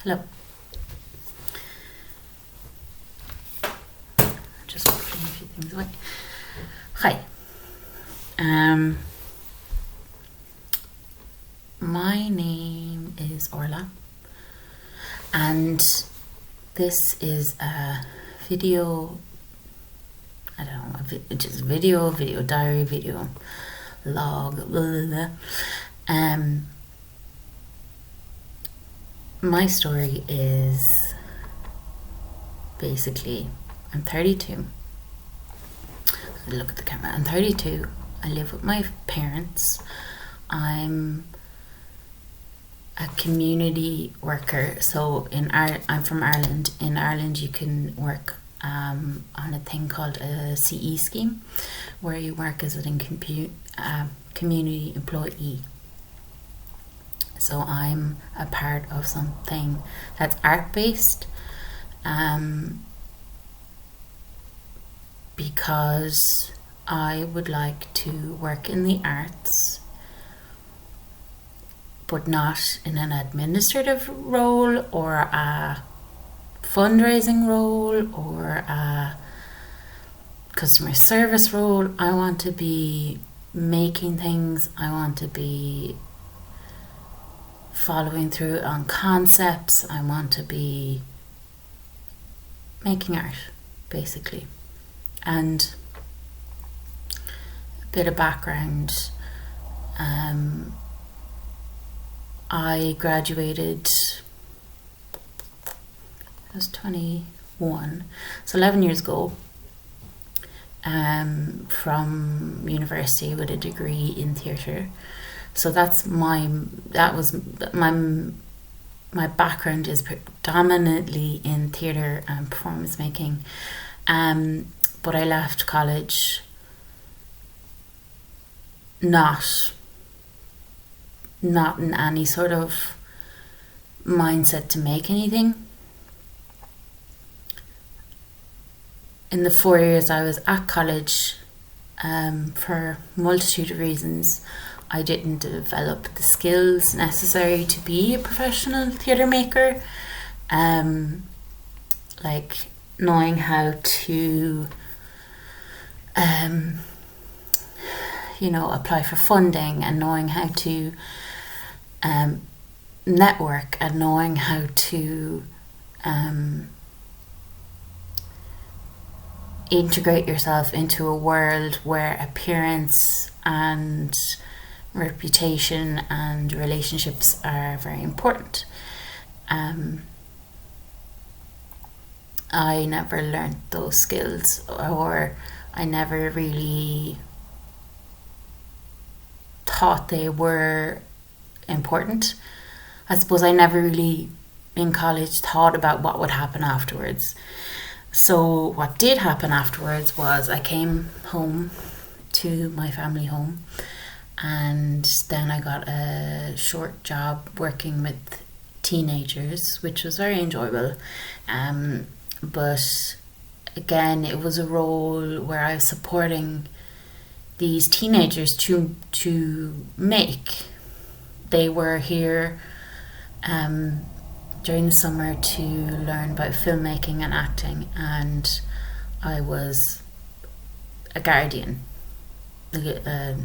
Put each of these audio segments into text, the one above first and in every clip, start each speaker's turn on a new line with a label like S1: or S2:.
S1: Hello. Just putting a few things away. Hi. My name is Orla, and this is a video. I don't know, just video diary, video log. Blah, blah, blah. My story is basically I'm 32. Look at the camera. I'm 32. I live with my parents. I'm a community worker. So I'm from Ireland. In Ireland, you can work on a thing called a CE scheme, where you work as a community employee. So I'm a part of something that's art-based, because I would like to work in the arts, but not in an administrative role or a fundraising role or a customer service role. I want to be making things. I want to be following through on concepts. I want to be making art, basically. And a bit of background. I graduated, I was 21, so 11 years ago, from university with a degree in theatre. So that was my background is predominantly in theatre and performance making. But I left college not in any sort of mindset to make anything. In the 4 years I was at college, for a multitude of reasons, I didn't develop the skills necessary to be a professional theatre maker. Like knowing how to apply for funding, and knowing how to network, and knowing how to integrate yourself into a world where appearance and reputation and relationships are very important. I never learned those skills, or I never really thought they were important. I suppose I never really in college thought about what would happen afterwards. So what did happen afterwards was I came home to my family home, and then I got a short job working with teenagers, which was very enjoyable. But again, it was a role where I was supporting these teenagers to make. They were here during the summer to learn about filmmaking and acting, and I was a guardian, a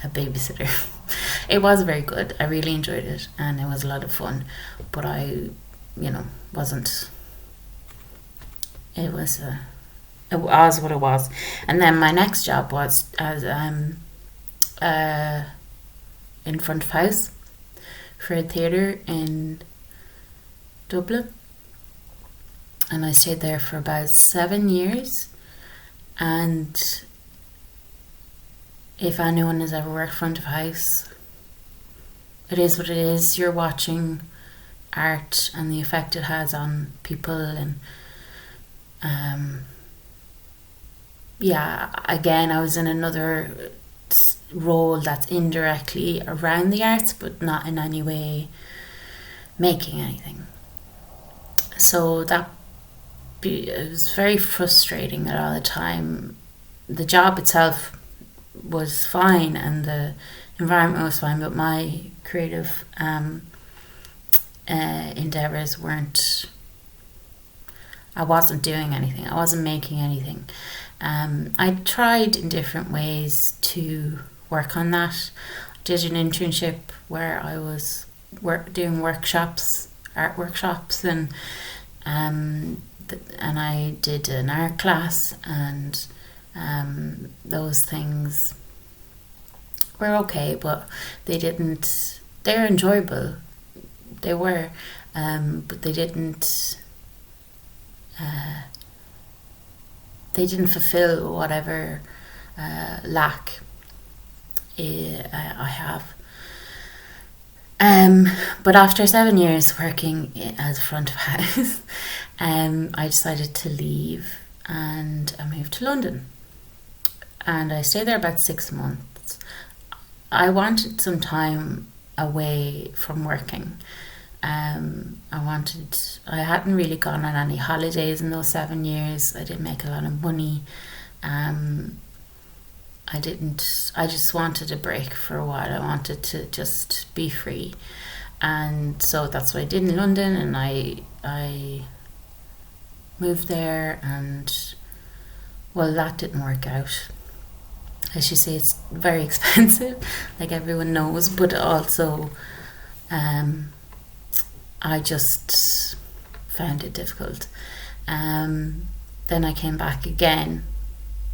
S1: babysitter. It was very good. I really enjoyed it, and it was a lot of fun, but I wasn't. It was what it was. And then my next job was as in front of house for a theatre in Dublin, and I stayed there for about 7 years. And if anyone has ever worked front of house, it is what it is. You're watching art and the effect it has on people, and again, I was in another role that's indirectly around the arts, but not in any way making anything. So it was very frustrating a lot of the time. The job itself was fine and the environment was fine, but my creative endeavors I wasn't doing anything. I wasn't making anything. I tried in different ways to work on that. I did an internship where I was doing workshops, art workshops, and I did an art class, and those things were okay, but they were enjoyable. They were, but they didn't fulfill whatever lack I have. But after 7 years working as front of house, I decided to leave and I moved to London. And I stayed there about 6 months. I wanted some time away from working. I hadn't really gone on any holidays in those 7 years. I didn't make a lot of money. I just wanted a break for a while. I wanted to just be free. And so that's what I did in London, and I moved there, and well, that didn't work out. As you say, it's very expensive, like everyone knows, but also I just found it difficult. Then I came back again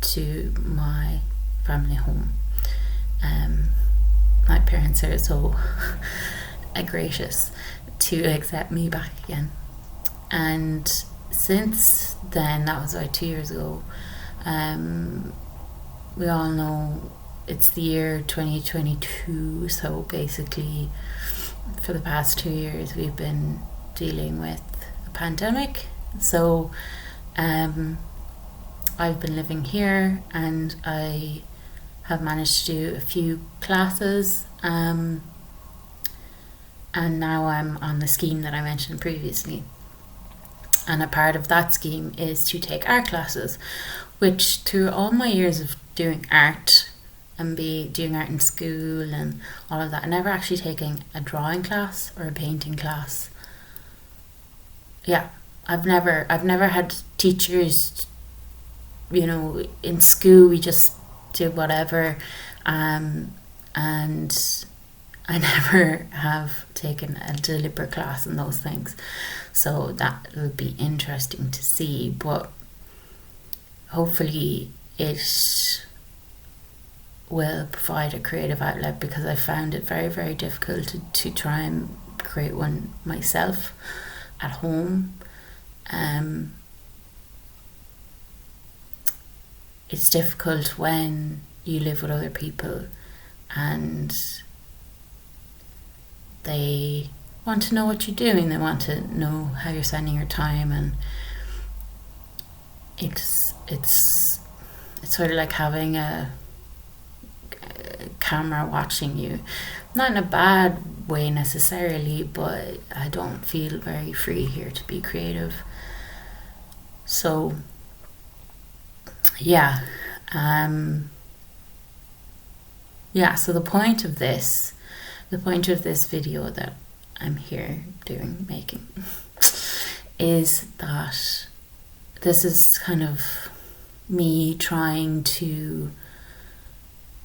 S1: to my family home. My parents are so gracious to accept me back again. And since then, that was about 2 years ago, we all know it's the year 2022, so basically for the past 2 years we've been dealing with a pandemic. So I've been living here, and I have managed to do a few classes, and now I'm on the scheme that I mentioned previously. And a part of that scheme is to take art classes, which through all my years of doing art and doing art in school and all of that, I never actually taken a drawing class or a painting class. Yeah, I've never had teachers, in school we just did whatever, and I never have taken a deliberate class in those things. So that will be interesting to see, but hopefully it will provide a creative outlet, because I found it very, very difficult to try and create one myself at home. It's difficult when you live with other people and they want to know what you're doing, they want to know how you're spending your time, and it's sort of like having a camera watching you. Not in a bad way necessarily, but I don't feel very free here to be creative. So yeah, so the point of this video that I'm here making is that this is kind of me trying to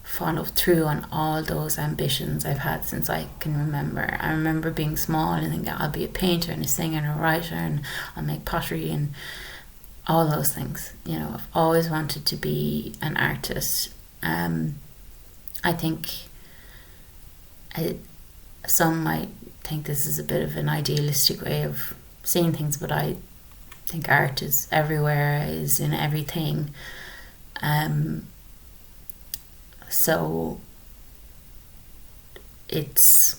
S1: follow through on all those ambitions I've had since I can remember. I remember being small and thinking I'll be a painter and a singer and a writer and I'll make pottery and all those things. I've always wanted to be an artist. I think some might think this is a bit of an idealistic way of seeing things, but I think art is everywhere, is in everything. So it's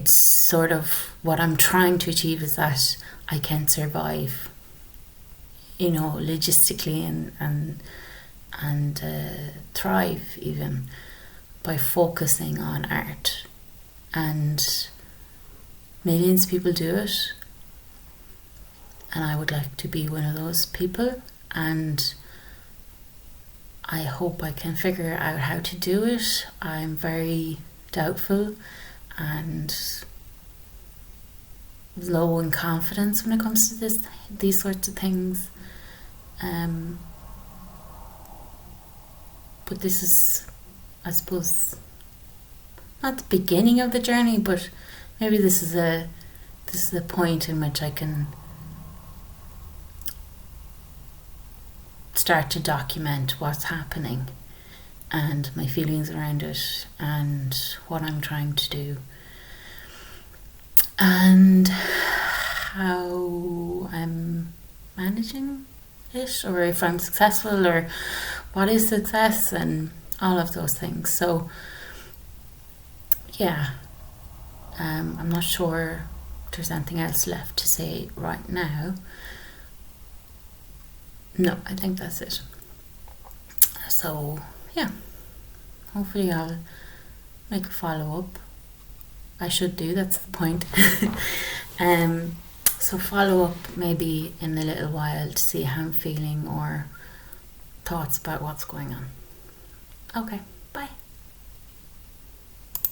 S1: sort of what I'm trying to achieve is that I can survive, logistically and thrive even by focusing on art. And millions of people do it, and I would like to be one of those people, and I hope I can figure out how to do it. I'm very doubtful, and low in confidence when it comes to these sorts of things. But this is, I suppose, not the beginning of the journey, but maybe this is the point in which I can start to document what's happening and my feelings around it and what I'm trying to do and how I'm managing it, or if I'm successful, or what is success, and all of those things. So yeah, I'm not sure if there's anything else left to say right now. No, I think that's it. So yeah, hopefully I'll make a follow-up. I should do, that's the point. So follow up maybe in a little while to see how I'm feeling or thoughts about what's going on. Okay.